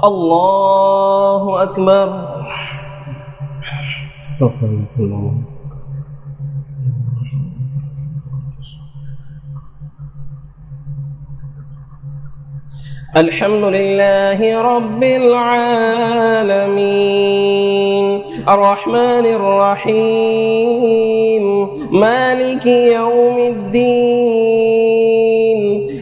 الله أكبر. الحمد لله رب العالمين الرحمن الرحيم مالك يوم الدين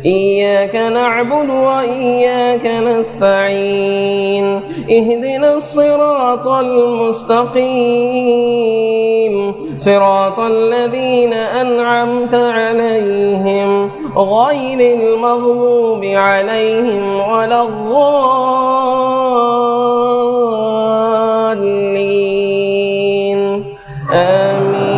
إياك نعبد وإياك نستعين اهدنا الصراط المستقيم صراط الذين أنعمت عليهم غير المغضوب عليهم ولا الضالين آمين.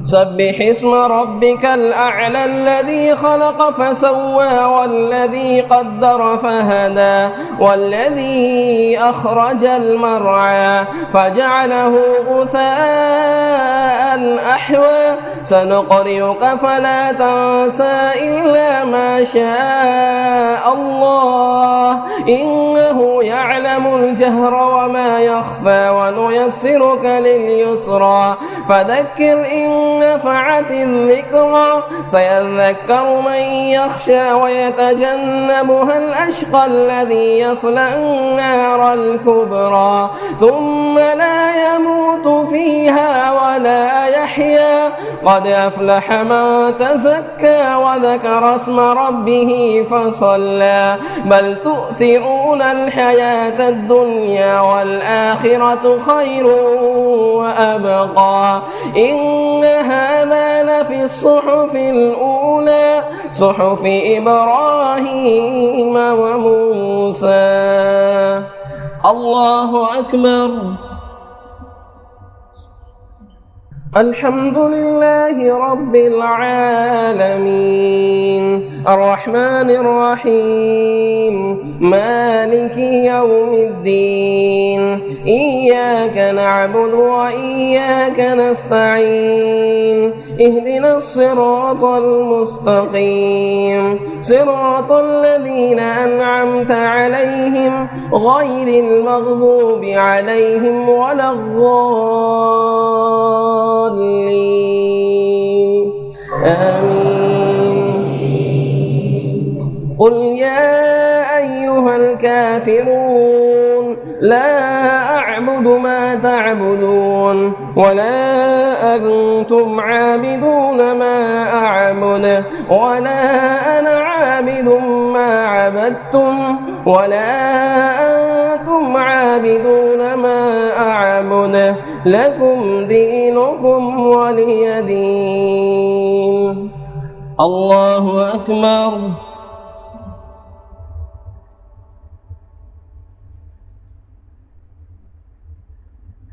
سبح اسم ربك الأعلى الذي خلق فسوى والذي قدر فهدى والذي أخرج المرعى فجعله غثاء أحوى سنقرئك فلا تنسى إلا ما شاء الله إنه يعلم الجهر وما يخفى ونيسرك لليسرى فذكر إن نفعت الذكرى سيذكر من يخشى ويتجنبها الأشقى الذي يصلى النار الكبرى ثم لا يموت فيها ولا يحيا قد أفلح من تزكى وذكر اسم ربه فصلى بل تؤثرون الحياة الدنيا والآخرة خير وأبقى إن هذا لفي الصحف الأولى صحف إبراهيم وموسى. الله أكبر. الحمد لله رب العالمين الرحمن الرحيم مالك يوم الدين إياك نعبد وإياك نستعين اهدنا الصراط المستقيم صراط الذين أنعمت عليهم غير المغضوب عليهم ولا الضالين آمين. قل يا أيها الكافرون لا أعبد ما تعبدون ولا أنتم عابدون ما أعبد ولا أنا عابد ما عبدتم ولا أنتم عابدون ما أعبد لكم دينكم ولي دين. الله أكبر.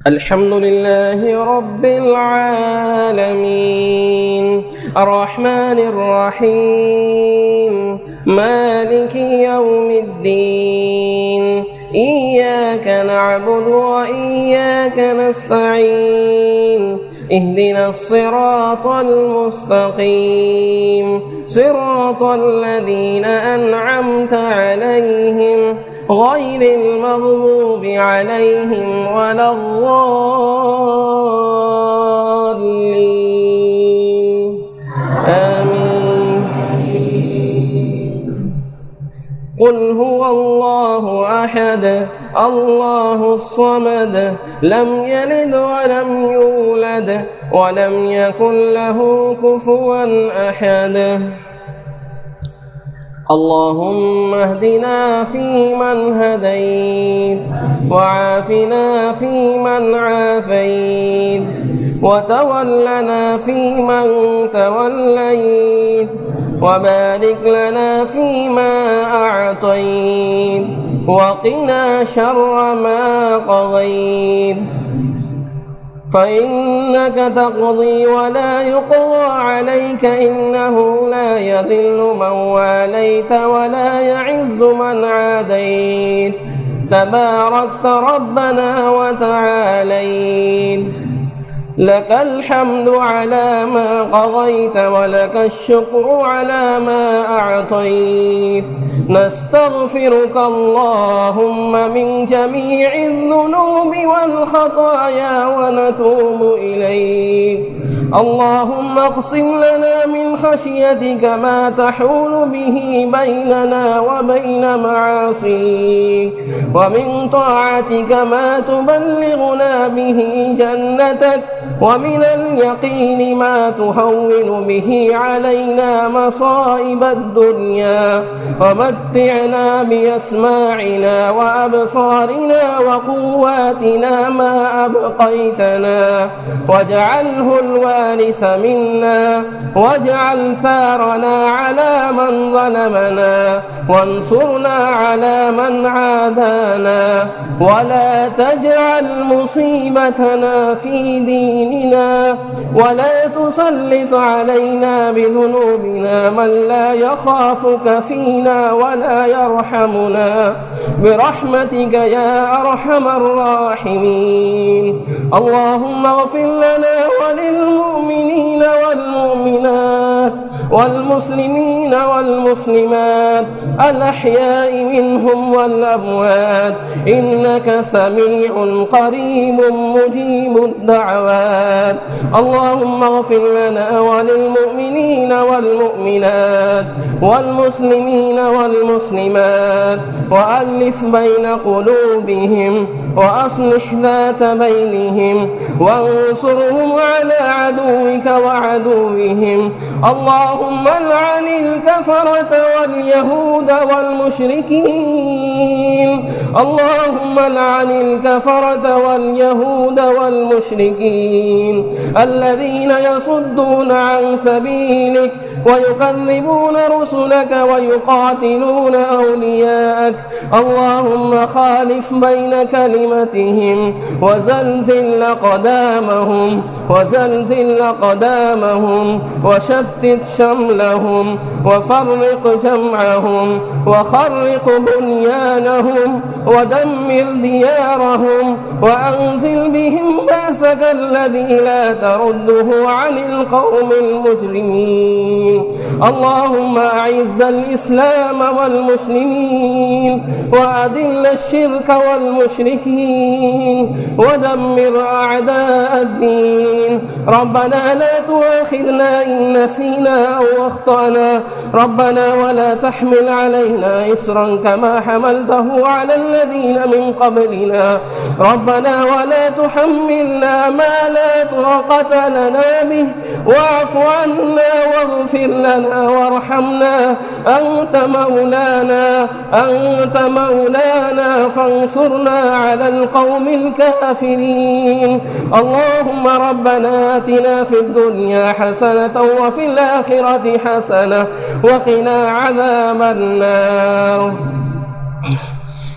الحمد لله رب العالمين الرحمن الرحيم مالك يوم الدين إياك نعبد وإياك نستعين اهدنا الصراط المستقيم صراط الذين أنعمت عليهم غير المغضوب عليهم ولا الضالين آمين. قل هو الله أحد الله الصمد لم يلد ولم يولد ولم يكن له كفوا أحد. اللهم اهدنا فيمن هديت وعافنا فيمن عافيت وتولنا فيمن توليت وبارك لنا فيما أعطيت وقنا شر ما قضيت فإنك تقضي ولا يقضى عليك إنه لا يذل من واليت ولا يعز من عاديت تباركت ربنا وتعاليت لك الحمد على ما قضيت ولك الشكر على ما أعطيت. نستغفرك اللهم من جميع الذنوب والخطايا ونتوب إليك. اللهم اقسم لنا من خشيتك ما تحول به بيننا وبين معاصيك، ومن طاعتك ما تبلغنا به جنتك، ومن اليقين ما تهون به علينا مصائب الدنيا. ومتعنا بأسماعنا وأبصارنا وقواتنا ما أبقيتنا، واجعله الوارث منا، واجعل ثارنا على من ظلمنا، وانصرنا على من عادانا، ولا تجعل مصيبتنا في ديننا، ولا تسلط علينا بذنوبنا من لا يخافك فينا ولا يرحمنا، برحمتك يا أرحم الراحمين. اللهم اغفر لنا وللمؤمنين والمؤمنات والمسلمين والمسلمات الأحياء منهم والأموات، إنك سميع قريب مجيب الدعوات. اللهم اغفر لنا وللمؤمنين والمؤمنات والمسلمين والمسلمات، وألف بين قلوبهم، وأصلح ذات بينهم، وانصرهم على عدوك وعدوهم. اللهم العن الكفرة واليهود والمشركين. اللهم العن الكفرة واليهود والمشركين الذين يصدون عن سبيلك ويكذبون رسلك ويقاتلون أولياءك. اللهم خالف بين كلمتهم وزلزل أقدامهم وشتت شملهم وفرق جمعهم وخرق بنيانهم ودمر ديارهم، وأنزل بهم بأسك الذي لا ترده عن القوم المجرمين. اللهم أعز الإسلام والمسلمين، وأذل الشرك والمشركين، ودمر أعداء الدين. ربنا لا تؤاخذنا إن نسينا أو أخطأنا، ربنا ولا تحمل علينا إصرا كما حملته على الذين من قبلنا، ربنا ولا تحملنا ما لا طاقة لنا به، واعف عنا واغفر لنا وارحمنا، أنت مولانا فانصرنا على القوم الكافرين. اللهم ربنا آتنا في الدنيا حسنة وفي الآخرة حسنة وقنا عذاب النار.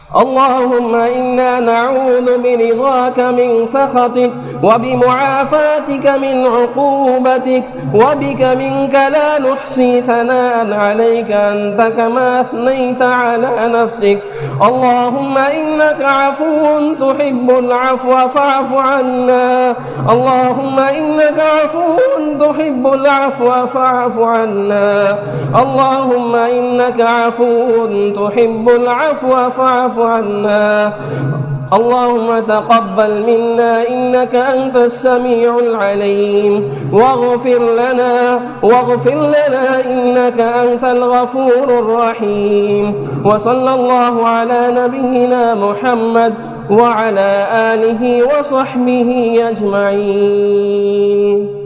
اللهم إنا نعوذ برضاك من سخطك وبمعافاتك من عقوبتك، وبك منك لا نحصي ثناء عليك أنت كما أثنيت على نفسك. اللهم إنك عفو تحب العفو فاعف عنا. اللهم إنك عفو تحب العفو فاعف عنا. اللهم إنك عفو تحب العفو فاعف عنا. اللهم تقبل منا إنك أنت السميع العليم، واغفر لنا إنك أنت الغفور الرحيم. وصلى الله على نبينا محمد وعلى آله وصحبه أجمعين.